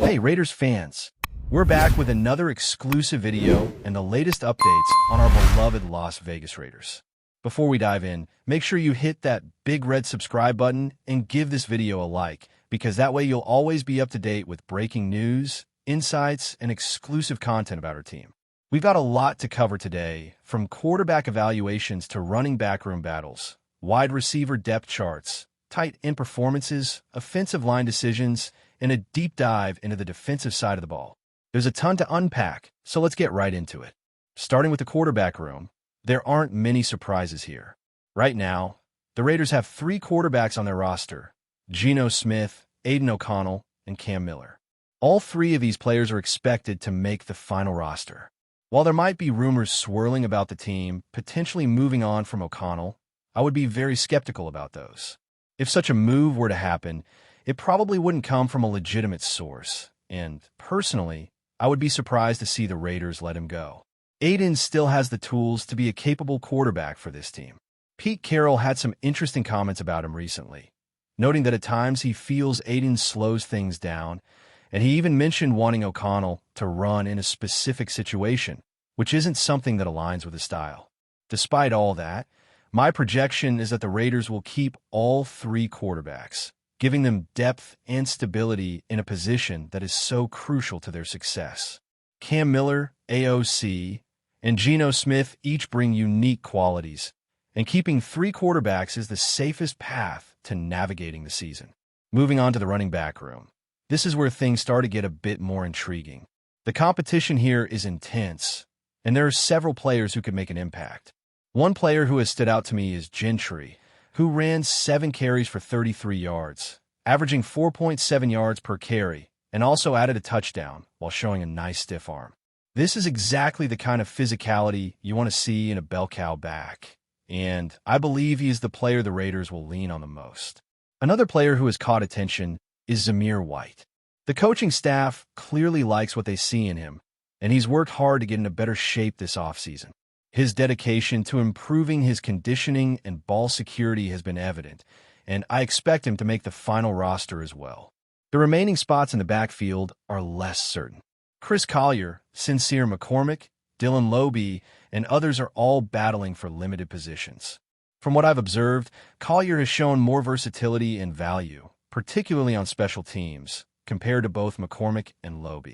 Hey Raiders fans, we're back with another exclusive video and the latest updates on our beloved Las Vegas Raiders. Before we dive in, make sure you hit that big red subscribe button and give this video a like, because that way you'll always be up to date with breaking news, insights, and exclusive content about our team. We've got a lot to cover today, from quarterback evaluations to running back room battles, wide receiver depth charts, tight end performances, offensive line decisions, and a deep dive into the defensive side of the ball. There's a ton to unpack, so let's get right into it. Starting with the quarterback room, there aren't many surprises here. Right now, the Raiders have 3 quarterbacks on their roster: Geno Smith, Aiden O'Connell, and Cam Miller. All 3 of these players are expected to make the final roster. While there might be rumors swirling about the team potentially moving on from O'Connell, I would be very skeptical about those. If such a move were to happen, it probably wouldn't come from a legitimate source, and personally, I would be surprised to see the Raiders let him go. Aiden still has the tools to be a capable quarterback for this team. Pete Carroll had some interesting comments about him recently, noting that at times he feels Aiden slows things down, and he even mentioned wanting O'Connell to run in a specific situation, which isn't something that aligns with his style. Despite all that, my projection is that the Raiders will keep all 3 quarterbacks, giving them depth and stability in a position that is so crucial to their success. Cam Miller, AOC, and Geno Smith each bring unique qualities, and keeping 3 quarterbacks is the safest path to navigating the season. Moving on to the running back room. This is where things start to get a bit more intriguing. The competition here is intense, and there are several players who could make an impact. One player who has stood out to me is Gentry, who ran 7 carries for 33 yards, averaging 4.7 yards per carry, and also added a touchdown while showing a nice stiff arm. This is exactly the kind of physicality you want to see in a bell cow back, and I believe he is the player the Raiders will lean on the most. Another player who has caught attention is Zamir White. The coaching staff clearly likes what they see in him, and he's worked hard to get into better shape this offseason. His dedication to improving his conditioning and ball security has been evident, and I expect him to make the final roster as well. The remaining spots in the backfield are less certain. Chris Collier, Sincere McCormick, Dylan Lobe, and others are all battling for limited positions. From what I've observed, Collier has shown more versatility and value, particularly on special teams, compared to both McCormick and Lobe.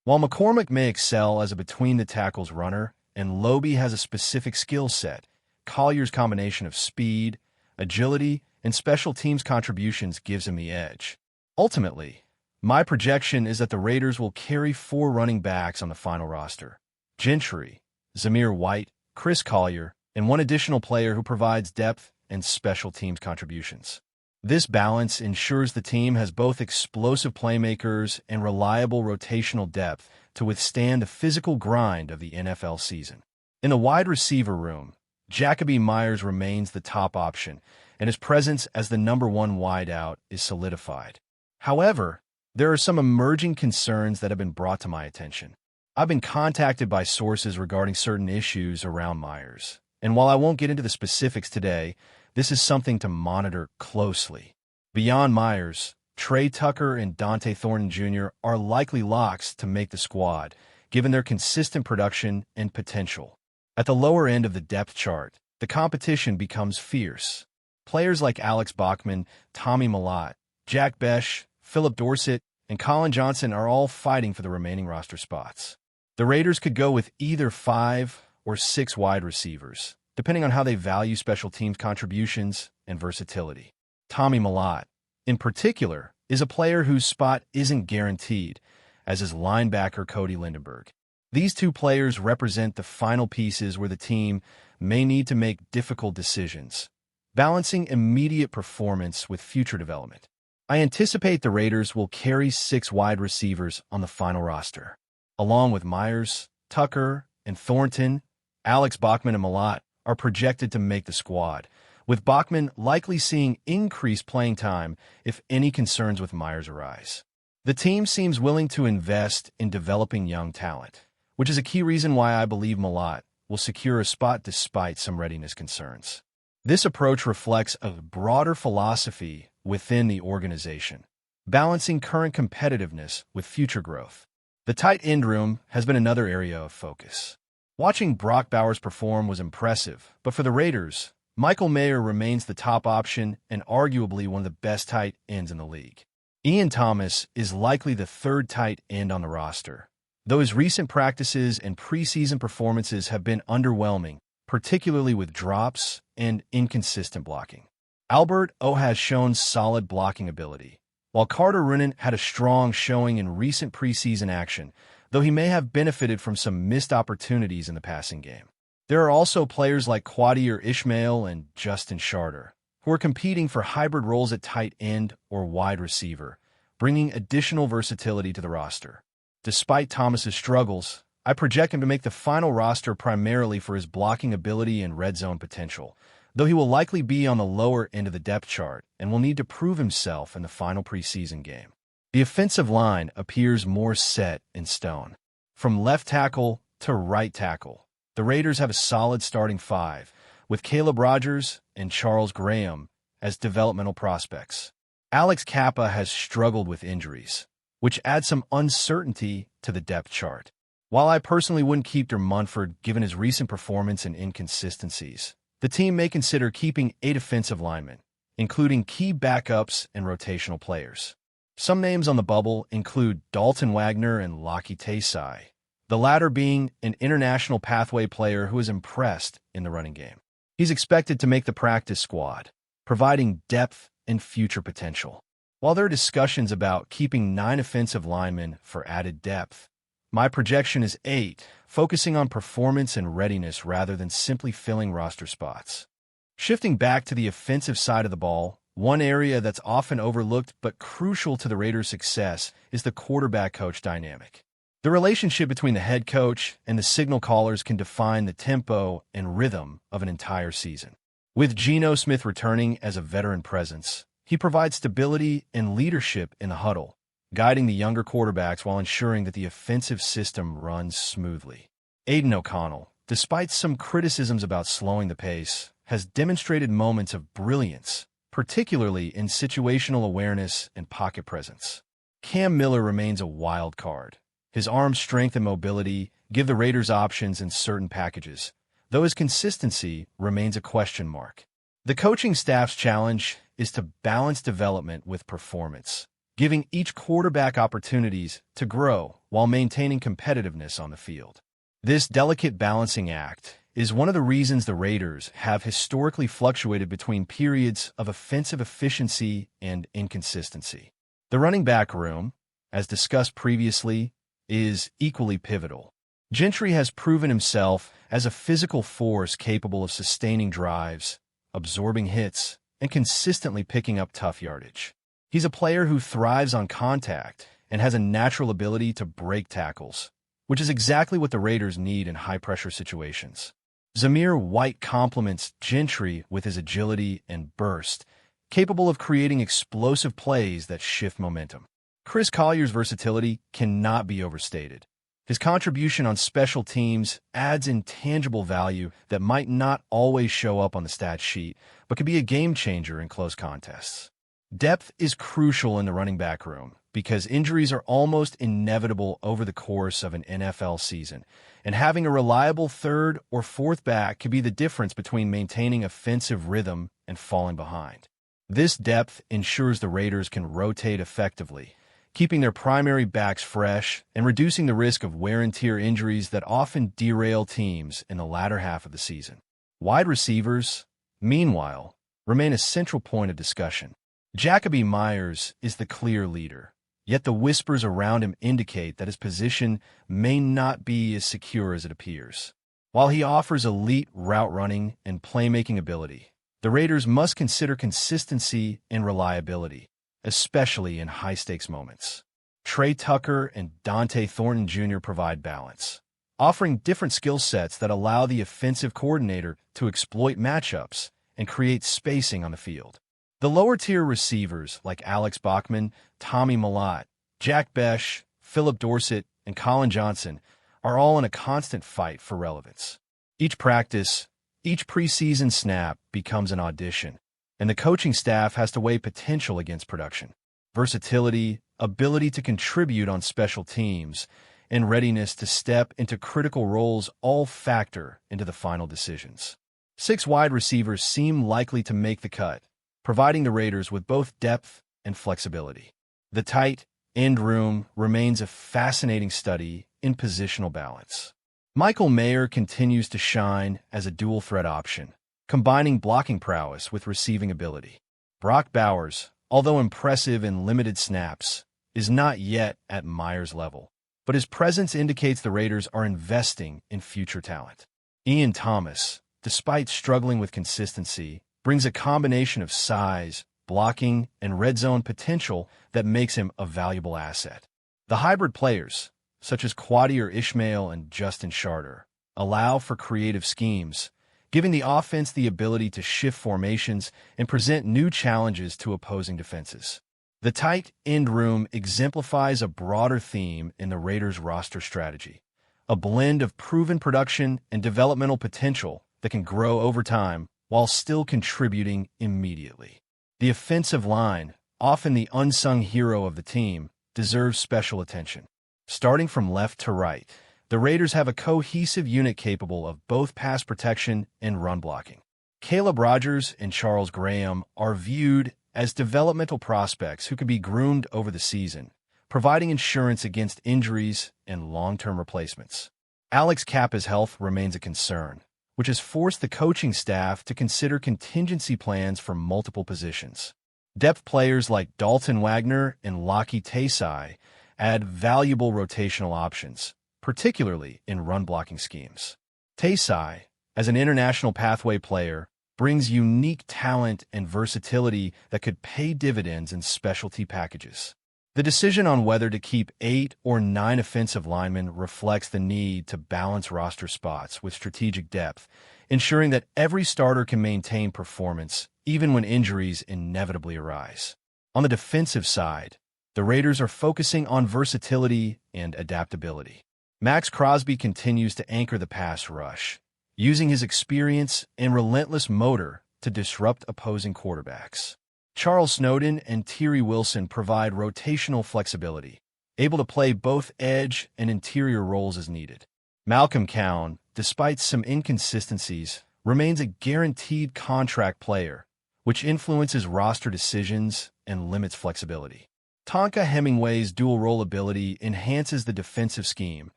While McCormick may excel as a between-the-tackles runner, and Lobe has a specific skill set, Collier's combination of speed, agility, and special teams contributions gives him the edge. Ultimately, my projection is that the Raiders will carry 4 running backs on the final roster: Gentry, Zamir White, Chris Collier, and one additional player who provides depth and special teams contributions. This balance ensures the team has both explosive playmakers and reliable rotational depth to withstand the physical grind of the NFL season. In the wide receiver room, Jacoby Myers remains the top option, and his presence as the number 1 wideout is solidified. However, there are some emerging concerns that have been brought to my attention. I've been contacted by sources regarding certain issues around Myers, and while I won't get into the specifics today, this is something to monitor closely. Beyond Myers, Trey Tucker and Dante Thornton Jr. are likely locks to make the squad, given their consistent production and potential. At the lower end of the depth chart, the competition becomes fierce. Players like Alex Bachman, Tommy Mellott, Jack Besh, Philip Dorsett, and Colin Johnson are all fighting for the remaining roster spots. The Raiders could go with either 5 or 6 wide receivers, depending on how they value special teams contributions and versatility. Tommy Mellott, in particular, is a player whose spot isn't guaranteed, as is linebacker Cody Lindenberg. These 2 players represent the final pieces where the team may need to make difficult decisions, balancing immediate performance with future development. I anticipate the Raiders will carry 6 wide receivers on the final roster. Along with Myers, Tucker, and Thornton, Alex Bachman and Mellott are projected to make the squad, with Bachman likely seeing increased playing time if any concerns with Myers arise. The team seems willing to invest in developing young talent, which is a key reason why I believe Mellott will secure a spot despite some readiness concerns. This approach reflects a broader philosophy within the organization. balancing current competitiveness with future growth. The tight end room has been another area of focus. Watching Brock Bowers perform was impressive, but for the Raiders, Michael Mayer remains the top option and arguably one of the best tight ends in the league. Ian Thomas is likely the third tight end on the roster, though his recent practices and preseason performances have been underwhelming, particularly with drops and inconsistent blocking. Albert O has shown solid blocking ability, while Carter Runnen had a strong showing in recent preseason action, though he may have benefited from some missed opportunities in the passing game. There are also players like Quadir Ishmael and Justin Charter, who are competing for hybrid roles at tight end or wide receiver, bringing additional versatility to the roster. Despite Thomas's struggles, I project him to make the final roster primarily for his blocking ability and red zone potential, though he will likely be on the lower end of the depth chart and will need to prove himself in the final preseason game. The offensive line appears more set in stone. From left tackle to right tackle, the Raiders have a solid starting five, with Caleb Rogers and Charles Graham as developmental prospects. Alex Kappa has struggled with injuries, which adds some uncertainty to the depth chart. While I personally wouldn't keep Munford given his recent performance and inconsistencies, the team may consider keeping 8 offensive linemen, including key backups and rotational players. Some names on the bubble include Dalton Wagner and Lockie Taysai, the latter being an international pathway player who has impressed in the running game. He's expected to make the practice squad, providing depth and future potential. While there are discussions about keeping 9 offensive linemen for added depth, my projection is 8, focusing on performance and readiness rather than simply filling roster spots. Shifting back to the offensive side of the ball, one area that's often overlooked but crucial to the Raiders' success is the quarterback-coach dynamic. The relationship between the head coach and the signal callers can define the tempo and rhythm of an entire season. With Geno Smith returning as a veteran presence, he provides stability and leadership in the huddle, guiding the younger quarterbacks while ensuring that the offensive system runs smoothly. Aiden O'Connell, despite some criticisms about slowing the pace, has demonstrated moments of brilliance, particularly in situational awareness and pocket presence. Cam Miller remains a wild card. His arm strength and mobility give the Raiders options in certain packages, though his consistency remains a question mark. The coaching staff's challenge is to balance development with performance, giving each quarterback opportunities to grow while maintaining competitiveness on the field. This delicate balancing act is one of the reasons the Raiders have historically fluctuated between periods of offensive efficiency and inconsistency. The running back room, as discussed previously, is equally pivotal. Gentry has proven himself as a physical force capable of sustaining drives, absorbing hits, and consistently picking up tough yardage. He's a player who thrives on contact and has a natural ability to break tackles, which is exactly what the Raiders need in high-pressure situations. Zamir White complements Gentry with his agility and burst, capable of creating explosive plays that shift momentum. Chris Collier's versatility cannot be overstated. His contribution on special teams adds intangible value that might not always show up on the stat sheet, but could be a game-changer in close contests. Depth is crucial in the running back room because injuries are almost inevitable over the course of an NFL season, and having a reliable third or fourth back could be the difference between maintaining offensive rhythm and falling behind. This depth ensures the Raiders can rotate effectively, keeping their primary backs fresh and reducing the risk of wear-and-tear injuries that often derail teams in the latter half of the season. Wide receivers, meanwhile, remain a central point of discussion. Jacoby Myers is the clear leader, yet the whispers around him indicate that his position may not be as secure as it appears. While he offers elite route running and playmaking ability, the Raiders must consider consistency and reliability, especially in high-stakes moments. Trey Tucker and Dante Thornton Jr. provide balance, offering different skill sets that allow the offensive coordinator to exploit matchups and create spacing on the field. The lower-tier receivers like Alex Bachman, Tommy Millott, Jack Besh, Philip Dorsett, and Colin Johnson are all in a constant fight for relevance. Each practice, each preseason snap becomes an audition, and the coaching staff has to weigh potential against production. versatility, ability to contribute on special teams, and readiness to step into critical roles all factor into the final decisions. 6 wide receivers seem likely to make the cut, providing the Raiders with both depth and flexibility. The tight end room remains a fascinating study in positional balance. Michael Mayer continues to shine as a dual-threat option, combining blocking prowess with receiving ability. Brock Bowers, although impressive in limited snaps, is not yet at Mayer's level, but his presence indicates the Raiders are investing in future talent. Ian Thomas, despite struggling with consistency, brings a combination of size, blocking, and red zone potential that makes him a valuable asset. The hybrid players, such as Quadir Ishmael and Justin Charter, allow for creative schemes, giving the offense the ability to shift formations and present new challenges to opposing defenses. The tight end room exemplifies a broader theme in the Raiders' roster strategy, a blend of proven production and developmental potential that can grow over time while still contributing immediately. The offensive line, often the unsung hero of the team, deserves special attention. Starting from left to right, the Raiders have a cohesive unit capable of both pass protection and run blocking. Caleb Rogers and Charles Graham are viewed as developmental prospects who could be groomed over the season, providing insurance against injuries and long-term replacements. Alex Kappa's health remains a concern, which has forced the coaching staff to consider contingency plans for multiple positions. Depth players like Dalton Wagner and Lockie Taysai add valuable rotational options, particularly in run-blocking schemes. Taysai, as an international pathway player, brings unique talent and versatility that could pay dividends in specialty packages. The decision on whether to keep 8 or 9 offensive linemen reflects the need to balance roster spots with strategic depth, ensuring that every starter can maintain performance even when injuries inevitably arise. On the defensive side, the Raiders are focusing on versatility and adaptability. Max Crosby continues to anchor the pass rush, using his experience and relentless motor to disrupt opposing quarterbacks. Charles Snowden and Thierry Wilson provide rotational flexibility, able to play both edge and interior roles as needed. Malcolm Cowan, despite some inconsistencies, remains a guaranteed contract player, which influences roster decisions and limits flexibility. Tonka Hemingway's dual-role ability enhances the defensive scheme,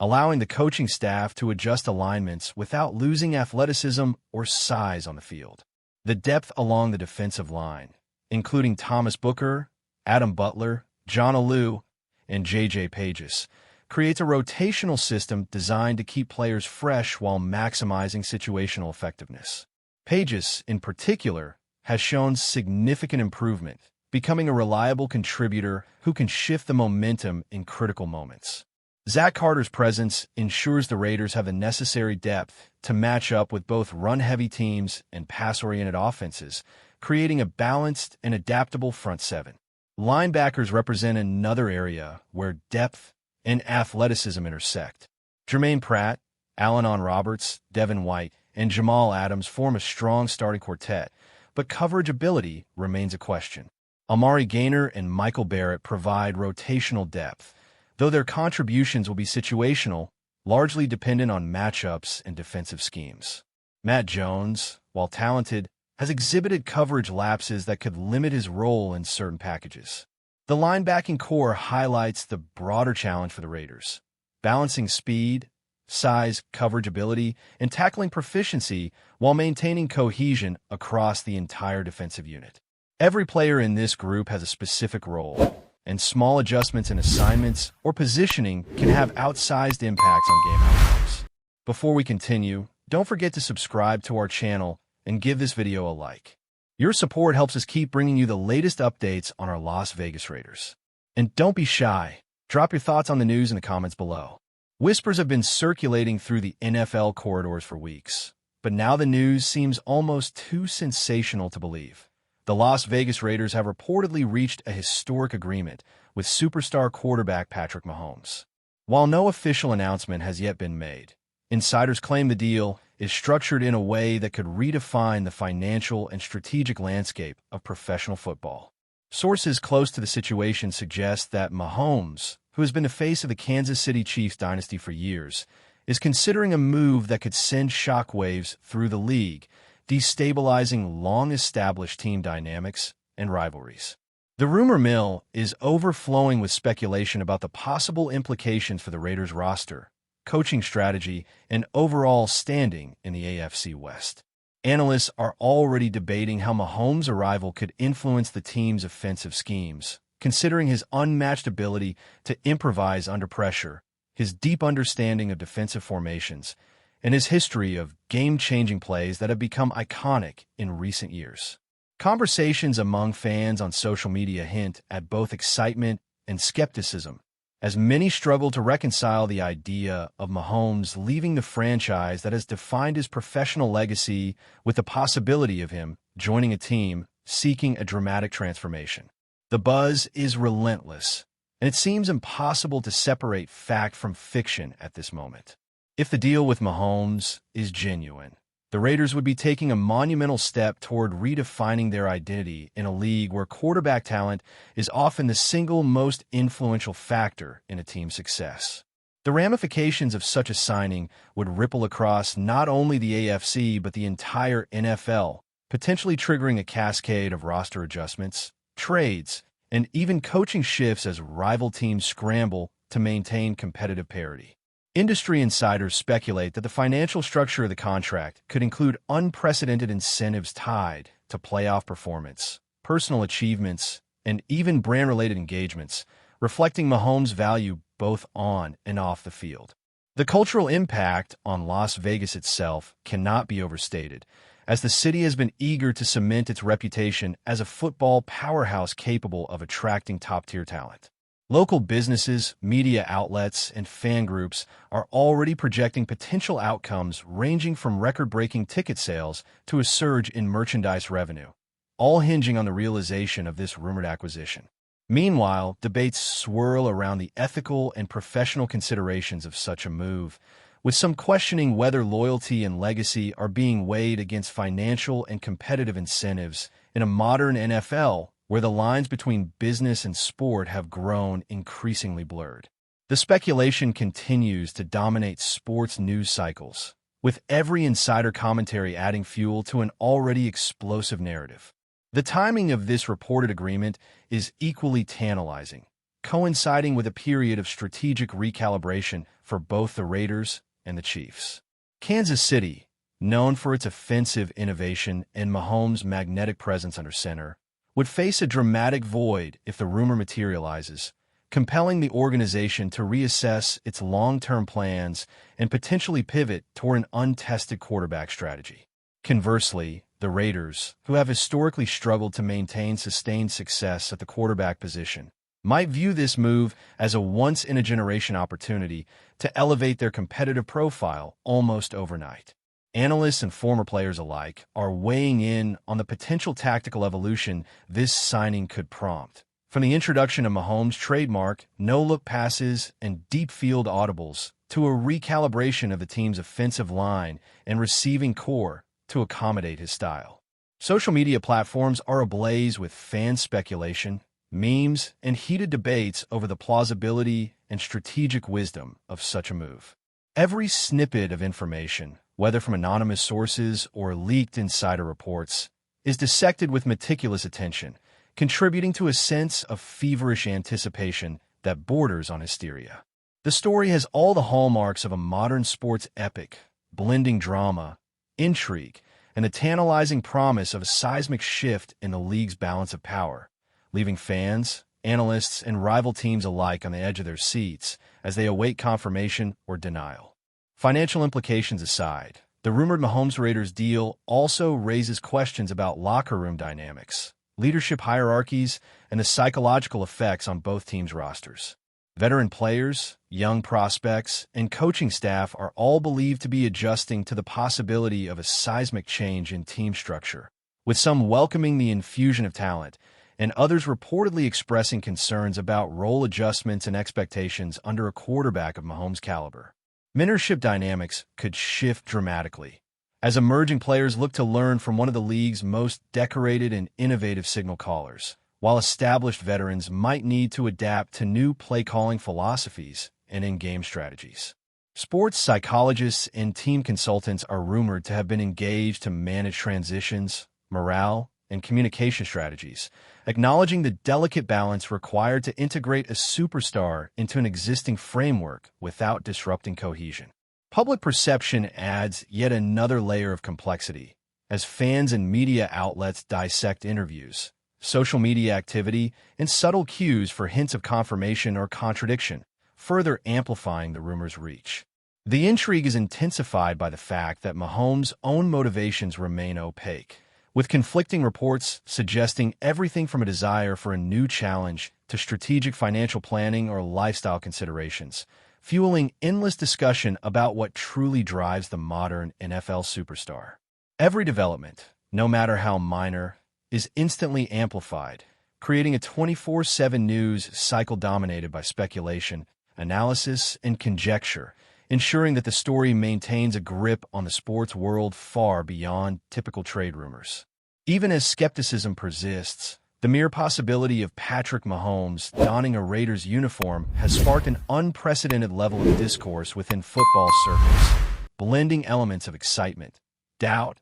allowing the coaching staff to adjust alignments without losing athleticism or size on the field. The depth along the defensive line, including Thomas Booker, Adam Butler, John Alou, and J.J. Pages, creates a rotational system designed to keep players fresh while maximizing situational effectiveness. Pages, in particular, has shown significant improvement, becoming a reliable contributor who can shift the momentum in critical moments. Zach Carter's presence ensures the Raiders have the necessary depth to match up with both run-heavy teams and pass-oriented offenses, creating a balanced and adaptable front seven. Linebackers represent another area where depth and athleticism intersect. Jermaine Pratt, Alanon Roberts, Devin White, and Jamal Adams form a strong starting quartet, but coverage ability remains a question. Amari Gaynor and Michael Barrett provide rotational depth, though their contributions will be situational, largely dependent on matchups and defensive schemes. Matt Jones, while talented, has exhibited coverage lapses that could limit his role in certain packages. The linebacking core highlights the broader challenge for the Raiders, balancing speed, size, coverage ability, and tackling proficiency while maintaining cohesion across the entire defensive unit. Every player in this group has a specific role, and small adjustments in assignments or positioning can have outsized impacts on game outcomes. Before we continue, don't forget to subscribe to our channel and give this video a like. Your support helps us keep bringing you the latest updates on our Las Vegas Raiders. And don't be shy. Drop your thoughts on the news in the comments below. Whispers have been circulating through the NFL corridors for weeks, but now the news seems almost too sensational to believe. The Las Vegas Raiders have reportedly reached a historic agreement with superstar quarterback Patrick Mahomes. While no official announcement has yet been made, insiders claim the deal is structured in a way that could redefine the financial and strategic landscape of professional football. Sources close to the situation suggest that Mahomes, who has been the face of the Kansas City Chiefs dynasty for years, is considering a move that could send shockwaves through the league, destabilizing long-established team dynamics and rivalries. The rumor mill is overflowing with speculation about the possible implications for the Raiders' roster, coaching strategy, and overall standing in the AFC West. Analysts are already debating how Mahomes' arrival could influence the team's offensive schemes, considering his unmatched ability to improvise under pressure, his deep understanding of defensive formations, and his history of game-changing plays that have become iconic in recent years. Conversations among fans on social media hint at both excitement and skepticism, as many struggle to reconcile the idea of Mahomes leaving the franchise that has defined his professional legacy with the possibility of him joining a team seeking a dramatic transformation. The buzz is relentless, and it seems impossible to separate fact from fiction at this moment. If the deal with Mahomes is genuine, the Raiders would be taking a monumental step toward redefining their identity in a league where quarterback talent is often the single most influential factor in a team's success. The ramifications of such a signing would ripple across not only the AFC but the entire NFL, potentially triggering a cascade of roster adjustments, trades, and even coaching shifts as rival teams scramble to maintain competitive parity. Industry insiders speculate that the financial structure of the contract could include unprecedented incentives tied to playoff performance, personal achievements, and even brand-related engagements, reflecting Mahomes' value both on and off the field. The cultural impact on Las Vegas itself cannot be overstated, as the city has been eager to cement its reputation as a football powerhouse capable of attracting top-tier talent. Local businesses, media outlets, and fan groups are already projecting potential outcomes ranging from record-breaking ticket sales to a surge in merchandise revenue, all hinging on the realization of this rumored acquisition. Meanwhile, debates swirl around the ethical and professional considerations of such a move, with some questioning whether loyalty and legacy are being weighed against financial and competitive incentives in a modern NFL where the lines between business and sport have grown increasingly blurred. The speculation continues to dominate sports news cycles, with every insider commentary adding fuel to an already explosive narrative. The timing of this reported agreement is equally tantalizing, coinciding with a period of strategic recalibration for both the Raiders and the Chiefs. Kansas City, known for its offensive innovation and Mahomes' magnetic presence under center, would face a dramatic void if the rumor materializes, compelling the organization to reassess its long-term plans and potentially pivot toward an untested quarterback strategy. Conversely, the Raiders, who have historically struggled to maintain sustained success at the quarterback position, might view this move as a once-in-a-generation opportunity to elevate their competitive profile almost overnight. Analysts and former players alike are weighing in on the potential tactical evolution this signing could prompt. From the introduction of Mahomes' trademark no-look passes and deep-field audibles to a recalibration of the team's offensive line and receiving core to accommodate his style. Social media platforms are ablaze with fan speculation, memes, and heated debates over the plausibility and strategic wisdom of such a move. Every snippet of information, whether from anonymous sources or leaked insider reports, is dissected with meticulous attention, contributing to a sense of feverish anticipation that borders on hysteria. The story has all the hallmarks of a modern sports epic, blending drama, intrigue, and the tantalizing promise of a seismic shift in the league's balance of power, leaving fans, analysts, and rival teams alike on the edge of their seats as they await confirmation or denial. Financial implications aside, the rumored Mahomes-Raiders deal also raises questions about locker room dynamics, leadership hierarchies, and the psychological effects on both teams' rosters. Veteran players, young prospects, and coaching staff are all believed to be adjusting to the possibility of a seismic change in team structure, with some welcoming the infusion of talent and others reportedly expressing concerns about role adjustments and expectations under a quarterback of Mahomes' caliber. Mentorship dynamics could shift dramatically, as emerging players look to learn from one of the league's most decorated and innovative signal callers, while established veterans might need to adapt to new play-calling philosophies and in-game strategies. Sports psychologists and team consultants are rumored to have been engaged to manage transitions, morale, and communication strategies, acknowledging the delicate balance required to integrate a superstar into an existing framework without disrupting cohesion. Public perception adds yet another layer of complexity, as fans and media outlets dissect interviews, social media activity, and subtle cues for hints of confirmation or contradiction, further amplifying the rumor's reach. The intrigue is intensified by the fact that Mahomes' own motivations remain opaque, with conflicting reports suggesting everything from a desire for a new challenge to strategic financial planning or lifestyle considerations, fueling endless discussion about what truly drives the modern NFL superstar. Every development, no matter how minor, is instantly amplified, creating a 24/7 news cycle dominated by speculation, analysis, and conjecture, ensuring that the story maintains a grip on the sports world far beyond typical trade rumors. Even as skepticism persists, the mere possibility of Patrick Mahomes donning a Raiders uniform has sparked an unprecedented level of discourse within football circles, blending elements of excitement, doubt,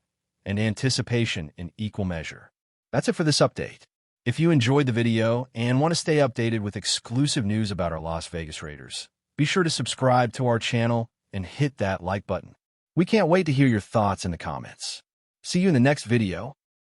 and anticipation in equal measure. That's it for this update. If you enjoyed the video and want to stay updated with exclusive news about our Las Vegas Raiders, be sure to subscribe to our channel and hit that like button. We can't wait to hear your thoughts in the comments. See you in the next video.